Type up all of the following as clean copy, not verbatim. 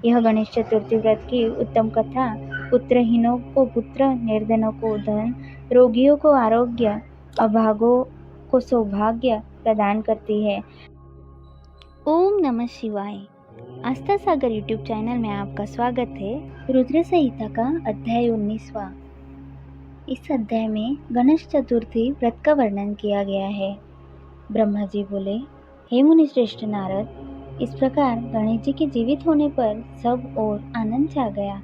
यह गणेश चतुर्थी व्रत की उत्तम कथा पुत्रहीनों को पुत्र, निर्धनों को धन, रोगियों को आरोग्य, अभागों को सौभाग्य प्रदान करती है। ओम नमः शिवाय। आस्था सागर यूट्यूब चैनल में आपका स्वागत है। रुद्र संहिता का अध्याय 19वां। इस अध्याय में गणेश चतुर्थी व्रत का वर्णन किया गया है। ब्रह्मा जी बोले, हे मुनि श्रेष्ठ नारद, इस प्रकार गणेश जी के जीवित होने पर सब ओर आनंद छा गया।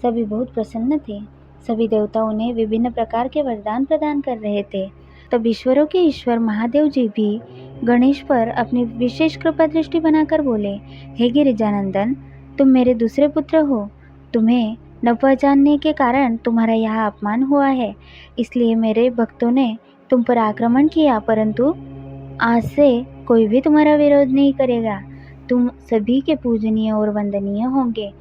सभी बहुत प्रसन्न थे। सभी देवता उन्हें विभिन्न प्रकार के वरदान प्रदान कर रहे थे। तब ईश्वरों के ईश्वर महादेव जी भी गणेश पर अपनी विशेष कृपा दृष्टि बनाकर बोले, हे गिरिजानंदन, तुम मेरे दूसरे पुत्र हो। तुम्हें न पहचानने के कारण तुम्हारा यह अपमान हुआ है, इसलिए मेरे भक्तों ने तुम पर आक्रमण किया, परंतु आज से कोई भी तुम्हारा विरोध नहीं करेगा। तुम सभी के पूजनीय और वंदनीय होंगे।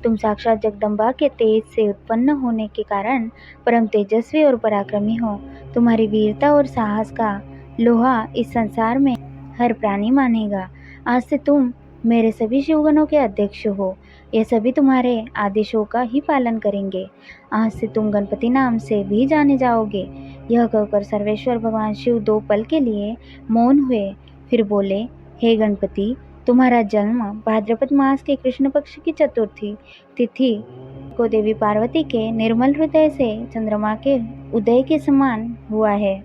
तुम साक्षात जगदम्बा के तेज से उत्पन्न होने के कारण परम तेजस्वी और पराक्रमी हो। तुम्हारी वीरता और साहस का लोहा इस संसार में हर प्राणी मानेगा। आज से तुम मेरे सभी शिवगणों के अध्यक्ष हो। ये सभी तुम्हारे आदेशों का ही पालन करेंगे। आज से तुम गणपति नाम से भी जाने जाओगे। यह कहकर सर्वेश्वर भगवान शिव 2 पल के लिए मौन हुए। फिर बोले, हे गणपति, तुम्हारा जन्म भाद्रपद मास के कृष्ण पक्ष की चतुर्थी तिथि को देवी पार्वती के निर्मल हृदय से चंद्रमा के उदय के समान हुआ है।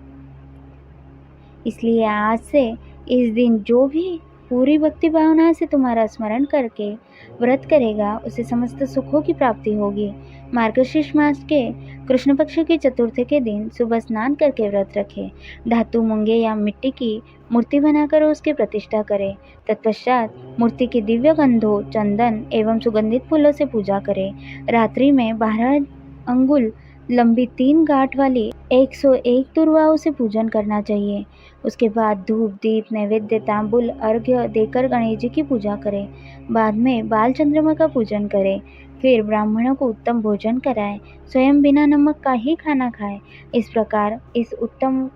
इसलिए आज से इस दिन जो भी पूरी भक्ति भावना से तुम्हारा स्मरण करके व्रत करेगा, उसे समस्त सुखों की प्राप्ति होगी। मार्गशीर्ष मास के कृष्ण पक्ष की चतुर्थी के दिन सुबह स्नान करके व्रत रखे। धातु, मूंगे या मिट्टी की मूर्ति बनाकर उसकी प्रतिष्ठा करें। तत्पश्चात मूर्ति की दिव्य गंधों, चंदन एवं सुगंधित फूलों से पूजा करें। रात्रि में 12 अंगुल लंबी 3 गांठ वाली 101 दुर्वाओं से पूजन करना चाहिए। उसके बाद धूप, दीप, नैवेद्य, तांबुल, अर्घ्य देकर गणेश जी की पूजा करें। बाद में बाल चंद्रमा का पूजन करें। फिर ब्राह्मणों को उत्तम भोजन कराएं। स्वयं बिना नमक का ही खाना खाएं। इस प्रकार इस उत्तम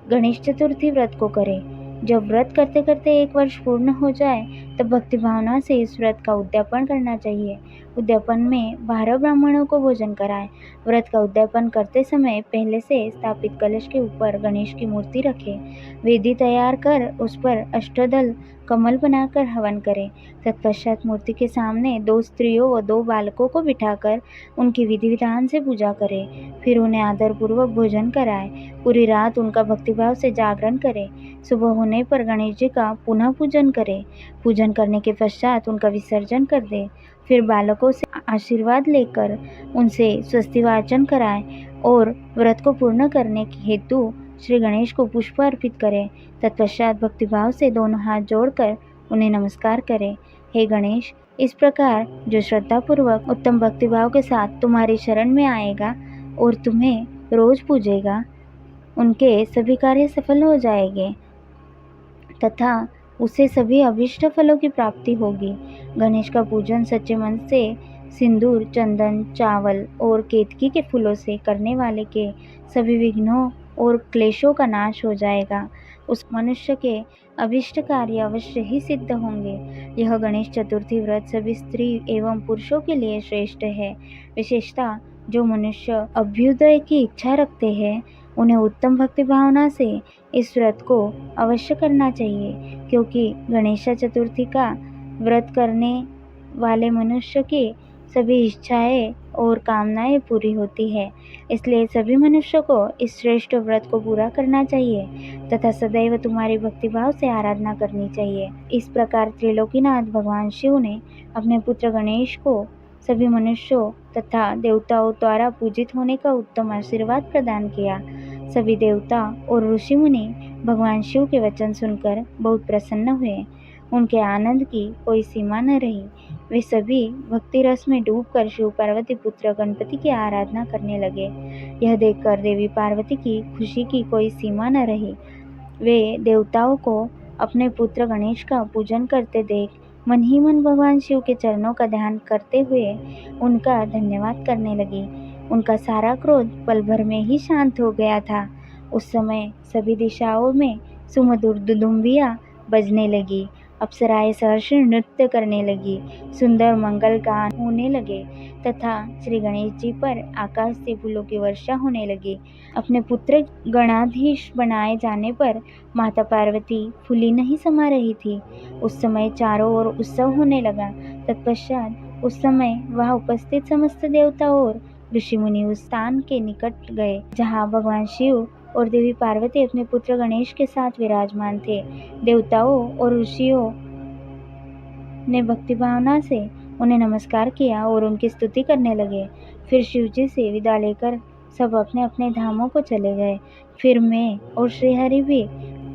गणेश चतुर्थी व्रत को करें। जब व्रत करते करते 1 वर्ष पूर्ण हो जाए, तब भक्ति भावना से इस व्रत का उद्यापन करना चाहिए। उद्यापन में 12 ब्राह्मणों को भोजन कराएं। व्रत का उद्यापन करते समय पहले से स्थापित कलश के ऊपर गणेश की मूर्ति रखें। वेदी तैयार कर उस पर अष्टदल कमल बनाकर हवन करें। तत्पश्चात मूर्ति के सामने 2 स्त्रियों व 2 बालकों को बिठाकर उनकी विधि विधान से पूजा करें। फिर उन्हें आदरपूर्वक भोजन कराएं। पूरी रात उनका भक्तिभाव से जागरण करें। सुबह होने पर गणेश जी का पुनः पूजन करें। पूजन करने के पश्चात उनका विसर्जन कर दें। फिर बालकों से आशीर्वाद लेकर उनसे स्वस्ति वाचन कराएं और व्रत को पूर्ण करने के हेतु श्री गणेश को पुष्प अर्पित करें। तत्पश्चात भक्तिभाव से दोनों हाथ जोड़कर उन्हें नमस्कार करें। हे गणेश, इस प्रकार जो श्रद्धापूर्वक उत्तम भक्तिभाव के साथ तुम्हारी शरण में आएगा और तुम्हें रोज पूजेगा, उनके सभी कार्य सफल हो जाएंगे तथा उसे सभी अभीष्ट फलों की प्राप्ति होगी। गणेश का पूजन सच्चे मन से सिंदूर, चंदन, चावल और केतकी के फूलों से करने वाले के सभी विघ्नों और क्लेशों का नाश हो जाएगा। उस मनुष्य के अभीष्ट कार्य अवश्य ही सिद्ध होंगे। यह गणेश चतुर्थी व्रत सभी स्त्री एवं पुरुषों के लिए श्रेष्ठ है। विशेषतः जो मनुष्य अभ्युदय की इच्छा रखते हैं, उन्हें उत्तम भक्ति भावना से इस व्रत को अवश्य करना चाहिए, क्योंकि गणेश चतुर्थी का व्रत करने वाले मनुष्य की सभी इच्छाएं और कामनाएं पूरी होती है। इसलिए सभी मनुष्यों को इस श्रेष्ठ व्रत को पूरा करना चाहिए तथा सदैव तुम्हारी भक्तिभाव से आराधना करनी चाहिए। इस प्रकार त्रिलोकीनाथ भगवान शिव ने अपने पुत्र गणेश को सभी मनुष्यों तथा देवताओं द्वारा पूजित होने का उत्तम आशीर्वाद प्रदान किया। सभी देवता और ऋषि मुनि भगवान शिव के वचन सुनकर बहुत प्रसन्न हुए। उनके आनंद की कोई सीमा न रही। वे सभी भक्ति रस में डूबकर शिव पार्वती पुत्र गणपति की आराधना करने लगे। यह देखकर देवी पार्वती की खुशी की कोई सीमा न रही। वे देवताओं को अपने पुत्र गणेश का पूजन करते देख मन ही मन भगवान शिव के चरणों का ध्यान करते हुए उनका धन्यवाद करने लगी। उनका सारा क्रोध पल भर में ही शांत हो गया था। उस समय सभी दिशाओं में सुमधुर दुदुम्बियाँ बजने लगी अप्सराएं सहर्ष नृत्य करने लगी, सुंदर मंगल गान होने लगे तथा श्री गणेश जी पर आकाश से फूलों की वर्षा होने लगी। अपने पुत्र गणाधीश बनाए जाने पर माता पार्वती फूली नहीं समा रही थी। उस समय चारों ओर उत्सव होने लगा। तत्पश्चात उस समय वहां उपस्थित समस्त देवता और ऋषि मुनि उस स्थान के निकट गए जहाँ भगवान शिव और देवी पार्वती अपने पुत्र गणेश के साथ विराजमान थे। देवताओं और ऋषियों ने भक्ति भावना से उन्हें नमस्कार किया और उनकी स्तुति करने लगे। फिर शिवजी से विदा लेकर सब अपने अपने धामों को चले गए। फिर मैं और श्रीहरि भी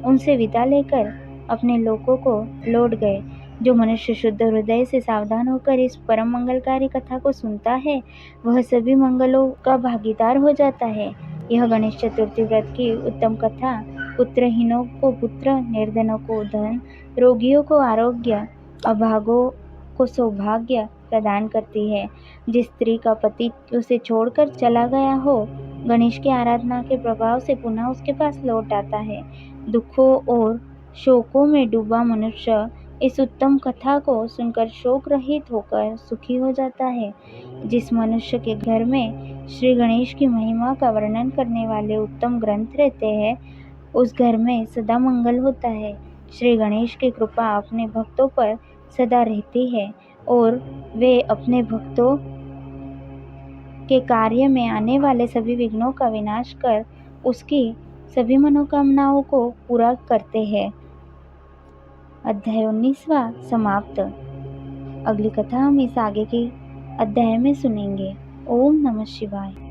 उनसे विदा लेकर अपने लोकों को लौट गए। जो मनुष्य शुद्ध हृदय से सावधान होकर इस परम मंगलकारी कथा को सुनता है, वह सभी मंगलों का भागीदार हो जाता है। यह गणेश चतुर्थी व्रत की उत्तम कथा पुत्रहीनों को पुत्र, निर्धनों को धन, रोगियों को आरोग्य, अभागों को सौभाग्य प्रदान करती है। जिस स्त्री का पति उसे छोड़कर चला गया हो, गणेश की आराधना के प्रभाव से पुनः उसके पास लौट आता है। दुखों और शोकों में डूबा मनुष्य इस उत्तम कथा को सुनकर शोक रहित होकर सुखी हो जाता है। जिस मनुष्य के घर में श्री गणेश की महिमा का वर्णन करने वाले उत्तम ग्रंथ रहते हैं, उस घर में सदा मंगल होता है। श्री गणेश की कृपा अपने भक्तों पर सदा रहती है और वे अपने भक्तों के कार्य में आने वाले सभी विघ्नों का विनाश कर उसकी सभी मनोकामनाओं को पूरा करते हैं। अध्याय 19वां समाप्त। अगली कथा हम इस आगे की अध्याय में सुनेंगे। ओम नमः शिवाय।